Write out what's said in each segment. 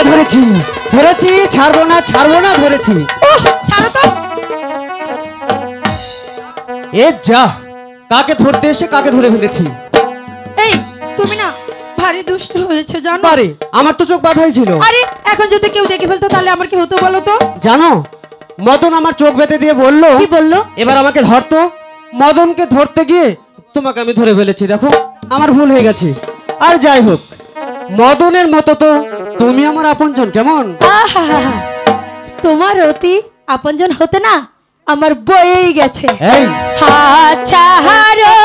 ধরেছি ধরেছি, ছাড়বো না ছাড়বো না, ধরেছি। ছাড়ো তো। এ যা, কাকে ধরতে এসে কাকে ধরে ফেলেছি। এই তুমি না ভারী দুষ্ট হয়েছে জানো। আরে আমার তো চোখ বাঁধাই ছিল। আরে এখন যদি কেউ দেখে ফেলতো তাহলে আমার কি হতো বলো তো? জানো, মদন আমার চোখ বেঁধে দিয়ে বললো, কি বললো? এবার আমাকে ধরতো। মদনকে ধরতে গিয়ে তোমাকে আমি ধরে ফেলেছি। দেখো আমার ভুল হয়ে গেছে। আর যাই হোক, মদনের মতো তো তুমি আমার আপনজন, কেমন? আহা, তোমার অতি আপনজন হতে না আমার বয়েই গেছে। এই হাত ছাড়ো,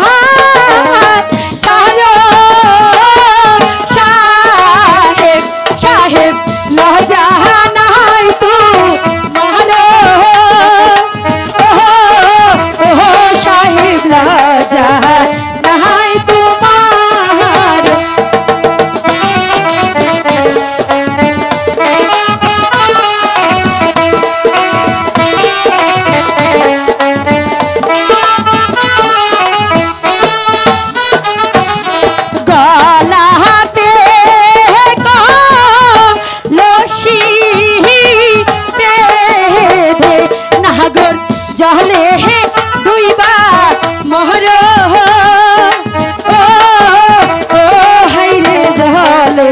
হাত ছাড়ো, সাহেব সাহেব লজ্জা নাই তো মারো, ও সাহেব লজ্জা নাই তোমার। গলাতে লসি বেঁধে নাগর জলে দুইবার মহর, ও হাইরে জলে